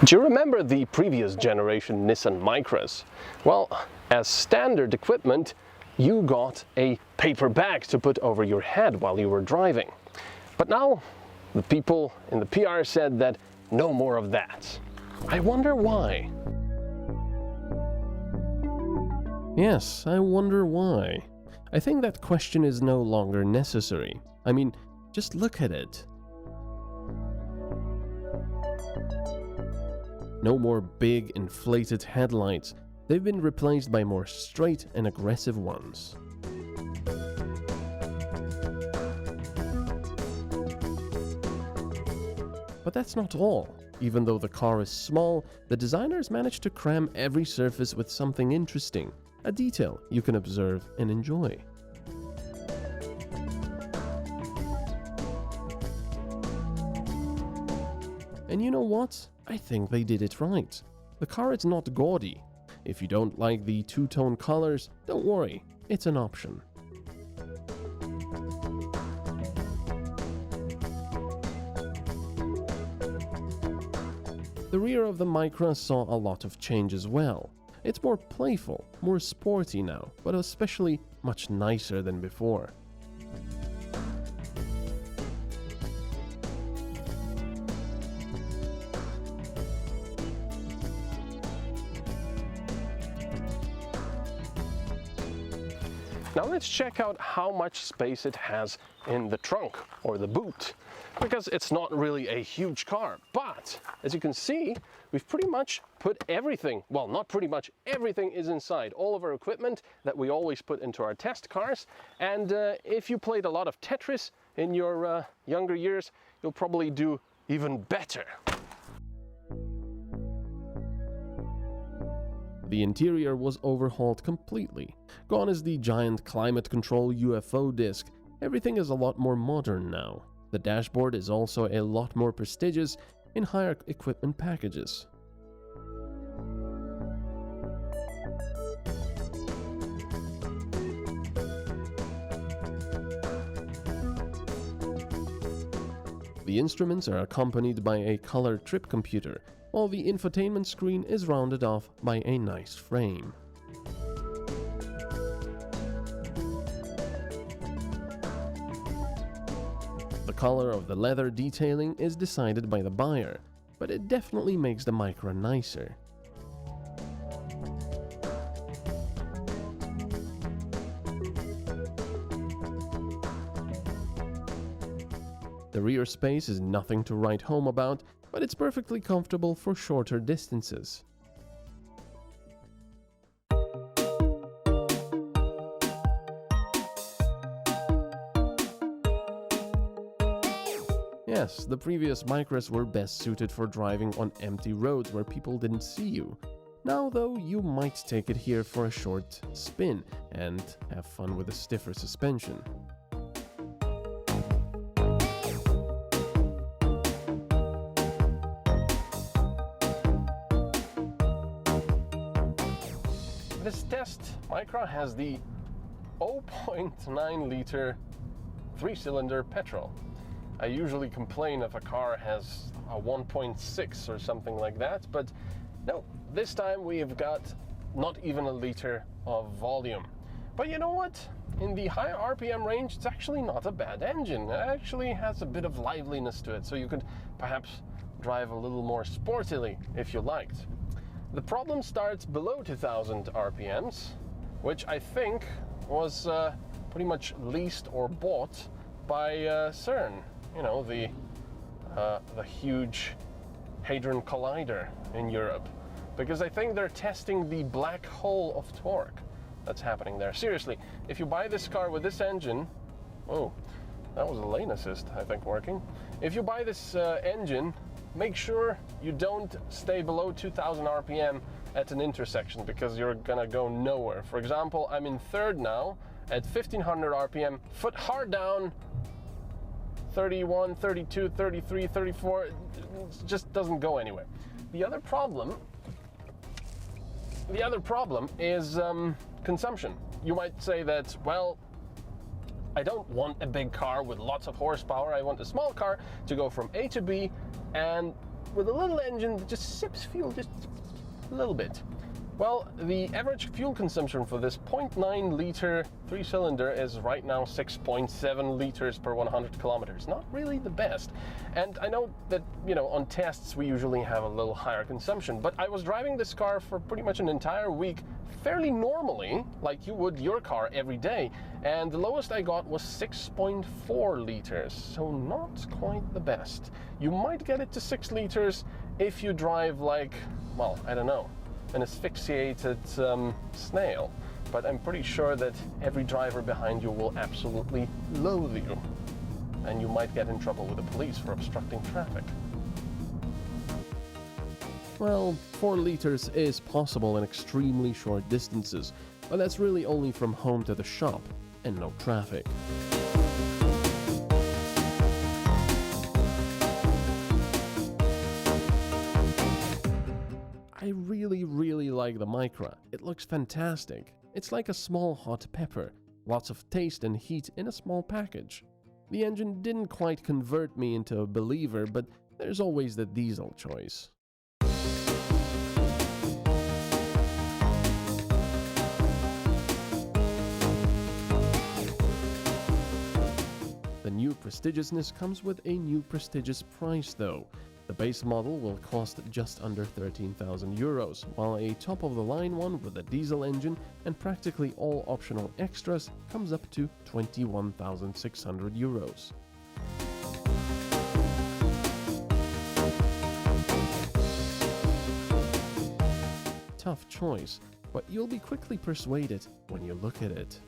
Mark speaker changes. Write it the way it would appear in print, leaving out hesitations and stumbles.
Speaker 1: Do you remember the previous generation Nissan Micras? Well, as standard equipment, you got a paper bag to put over your head while you were driving. But now, the people in the PR said that no more of that. I wonder why.
Speaker 2: Yes, I wonder why. I think that question is no longer necessary. I mean, just look at it. No more big, inflated headlights. They've been replaced by more straight and aggressive ones. But that's not all. Even though the car is small, the designers managed to cram every surface with something interesting, a detail you can observe and enjoy. And you know what? I think they did it right. The car is not gaudy. If you don't like the two-tone colors, don't worry, it's an option. The rear of the Micra saw a lot of change as well. It's more playful, more sporty now, but especially much nicer than before.
Speaker 1: Now let's check out how much space it has in the trunk or the boot, because it's not really a huge car, but as you can see, we've pretty much put everything, well, not pretty much, everything is inside, all of our equipment that we always put into our test cars. And if you played a lot of Tetris in your younger years, you'll probably do even better.
Speaker 2: The interior was overhauled completely. Gone is the giant climate control UFO disc. Everything is a lot more modern now. The dashboard is also a lot more prestigious in higher equipment packages. The instruments are accompanied by a color trip computer, while the infotainment screen is rounded off by a nice frame. The color of the leather detailing is decided by the buyer, but it definitely makes the Micra nicer. The rear space is nothing to write home about, but it's perfectly comfortable for shorter distances. Yes, the previous Micras were best suited for driving on empty roads where people didn't see you. Now though, you might take it here for a short spin and have fun with a stiffer suspension.
Speaker 1: This test Micra has the 0.9 liter 3-cylinder petrol. I usually complain if a car has a 1.6 or something like that, but no, this time we've got not even a liter of volume. But you know what? In the high RPM range, it's actually not a bad engine. It actually has a bit of liveliness to it, so you could perhaps drive a little more sportily if you liked. The problem starts below 2000 RPMs, which I think was pretty much leased or bought by CERN. You know, the huge Hadron Collider in Europe, because I think they're testing the black hole of torque that's happening there. Seriously, if you buy this car with this engine, oh, that was a lane assist, I think, working. If you buy this engine, make sure you don't stay below 2000 RPM at an intersection, because you're gonna go nowhere. For example, I'm in third now at 1500 RPM, foot hard down, 31, 32, 33, 34, it just doesn't go anywhere. The other problem is consumption. You might say that, well, I don't want a big car with lots of horsepower. I want a small car to go from A to B and with a little engine that just sips fuel just a little bit. Well, the average fuel consumption for this 0.9 liter 3-cylinder is right now 6.7 liters per 100 kilometers. Not really the best. And I know that, on tests we usually have a little higher consumption, but I was driving this car for pretty much an entire week fairly normally, like you would your car every day, and the lowest I got was 6.4 liters, so not quite the best. You might get it to 6 liters if you drive like, well, I don't know, an asphyxiated snail, but I'm pretty sure that every driver behind you will absolutely loathe you, and you might get in trouble with the police for obstructing traffic.
Speaker 2: Well, 4 liters is possible in extremely short distances, but that's really only from home to the shop, and no traffic. I really like the Micra. It looks fantastic. It's like a small hot pepper, lots of taste and heat in a small package. The engine didn't quite convert me into a believer, but there's always the diesel choice. The new prestigiousness comes with a new prestigious price though. The base model will cost just under 13,000 euros, while a top-of-the-line one with a diesel engine and practically all optional extras comes up to 21,600 euros. Tough choice, but you'll be quickly persuaded when you look at it.